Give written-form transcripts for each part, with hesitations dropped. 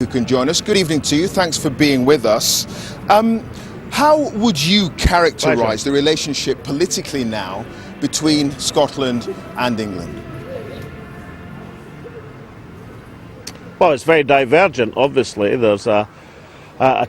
Who can join us. Good evening to you. Thanks for being with us. How would you characterise the relationship politically now between Scotland and England? Well, it's very divergent, obviously. There's a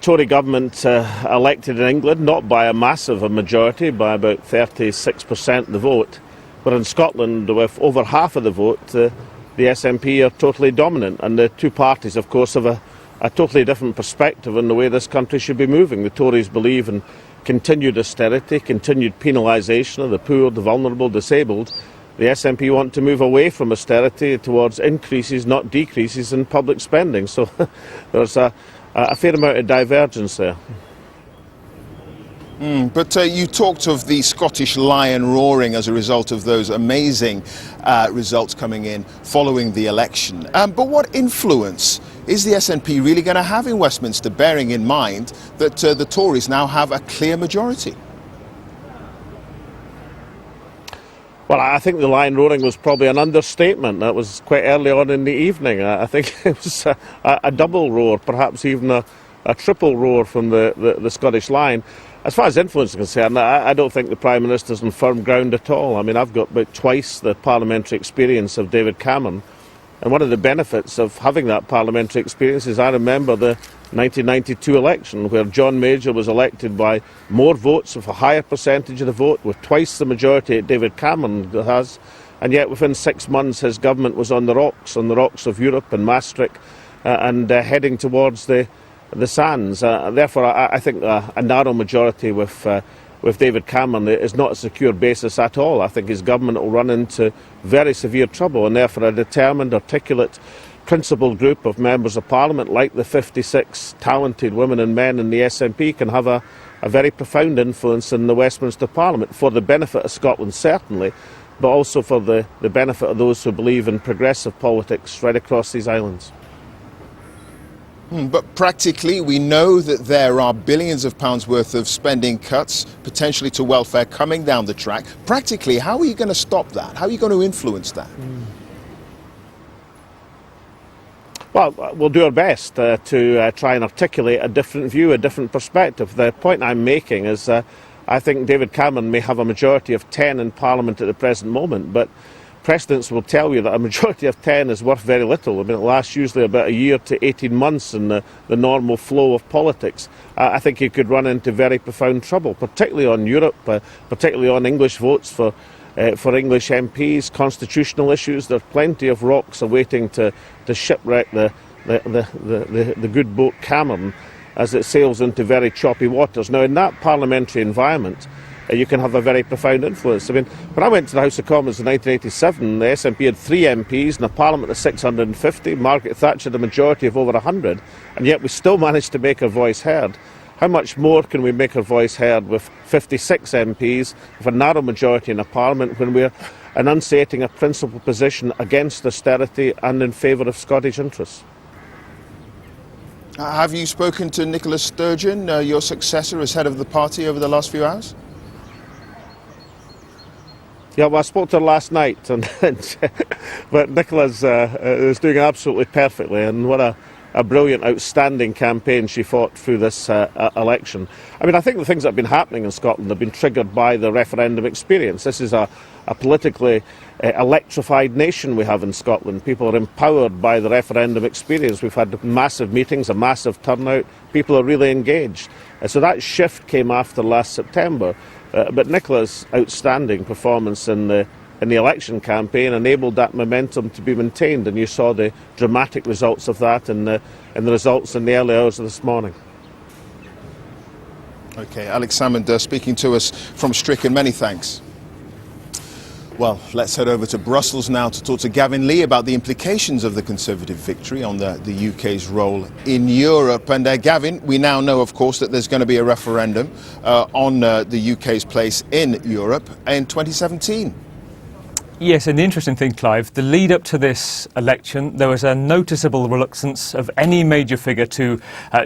Tory government elected in England, not by a massive majority, by about 36% of the vote. But in Scotland, with over half of the vote, the SNP are totally dominant. And the two parties, of course, have a totally different perspective on the way this country should be moving. The Tories believe in continued austerity, continued penalisation of the poor, the vulnerable, disabled. The SNP want to move away from austerity towards increases, not decreases, in public spending. So there's a fair amount of divergence there. But you talked of the Scottish lion roaring as a result of those amazing results coming in following the election. But what influence is the SNP really going to have in Westminster, bearing in mind that the Tories now have a clear majority? Well, I think the lion roaring was probably an understatement. That was quite early on in the evening. I think it was a double roar, perhaps even a triple roar from the Scottish lion. As far as influence is concerned, I don't think the Prime Minister's on firm ground at all. I mean, I've got about twice the parliamentary experience of David Cameron. And one of the benefits of having that parliamentary experience is I remember the 1992 election where John Major was elected by more votes, with a higher percentage of the vote, with twice the majority that David Cameron has. And yet within 6 months his government was on the rocks of Europe and Maastricht and heading towards the sands. Therefore, I think a narrow majority with David Cameron is not a secure basis at all. I think his government will run into very severe trouble, and therefore a determined, articulate, principled group of members of Parliament, like the 56 talented women and men in the SNP, can have a very profound influence in the Westminster Parliament, for the benefit of Scotland certainly, but also for the benefit of those who believe in progressive politics right across these islands. But practically, we know that there are billions of pounds worth of spending cuts, potentially to welfare, coming down the track. Practically, how are you going to stop that? How are you going to influence that? Well, we'll do our best to try and articulate a different view, a different perspective. The point I'm making is I think David Cameron may have a majority of 10 in Parliament at the present moment, but precedents will tell you that a majority of 10 is worth very little. I mean, it lasts usually about a year to 18 months in the normal flow of politics. I think he could run into very profound trouble, particularly on Europe, particularly on English votes for English MPs, constitutional issues. There are plenty of rocks awaiting to shipwreck the good boat Cameron as it sails into very choppy waters. Now, in that parliamentary environment, you can have a very profound influence. I mean, when I went to the House of Commons in 1987, the SNP had 3 MPs in a parliament of 650. Margaret Thatcher had a majority of over 100, and yet we still managed to make our voice heard. How much more can we make our voice heard with 56 MPs, with a narrow majority in a parliament, when we're enunciating a principled position against austerity and in favour of Scottish interests? Have you spoken to Nicola Sturgeon, your successor as head of the party, over the last few hours? Yeah, well, I spoke to her last night, but Nicola's is doing absolutely perfectly, and what a brilliant, outstanding campaign she fought through this election. I mean, I think the things that have been happening in Scotland have been triggered by the referendum experience. This is a politically electrified nation we have in Scotland. People are empowered by the referendum experience. We've had massive meetings, a massive turnout. People are really engaged. So that shift came after last September. But Nicola's outstanding performance in the election campaign enabled that momentum to be maintained, and you saw the dramatic results of that in the results in the early hours of this morning. Okay, Alex Salmond speaking to us from Stricken. Many thanks. Well, let's head over to Brussels now to talk to Gavin Lee about the implications of the Conservative victory on the UK's role in Europe. And Gavin, we now know, of course, that there's going to be a referendum on the UK's place in Europe in 2017. Yes, and the interesting thing, Clive, the lead up to this election, there was a noticeable reluctance of any major figure to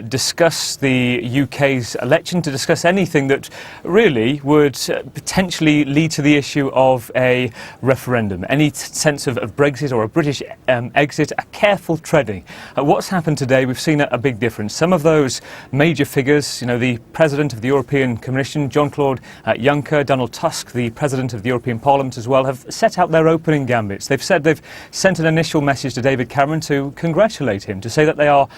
discuss the UK's election, to discuss anything that really would potentially lead to the issue of a referendum. Any sense of Brexit or a British exit, a careful treading. What's happened today, we've seen a big difference. Some of those major figures, you know, the President of the European Commission, Jean-Claude Juncker, Donald Tusk, the President of the European Parliament as well, have set out their opening gambits. They've said they've sent an initial message to David Cameron to congratulate him, to say that they are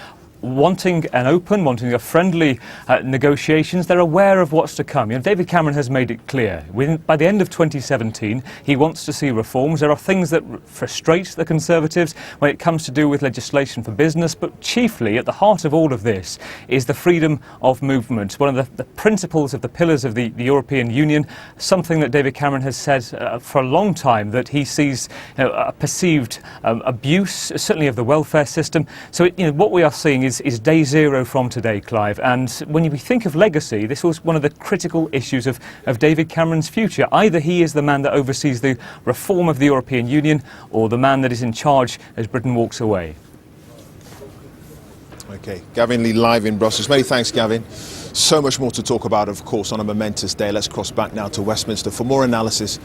wanting a friendly negotiations. They're aware of what's to come. You know, David Cameron has made it clear. By the end of 2017, he wants to see reforms. There are things that frustrate the Conservatives when it comes to do with legislation for business, but chiefly at the heart of all of this is the freedom of movement, one of the principles of the pillars of the European Union, something that David Cameron has said for a long time, that he sees, you know, a perceived abuse, certainly of the welfare system. So what we are seeing is day zero from today, Clive. And when you think of legacy, this was one of the critical issues of David Cameron's future. Either he is the man that oversees the reform of the European Union, or the man that is in charge as Britain walks away. Okay, Gavin Lee live in Brussels. Many thanks, Gavin. So much more to talk about, of course, on a momentous day. Let's cross back now to Westminster for more analysis.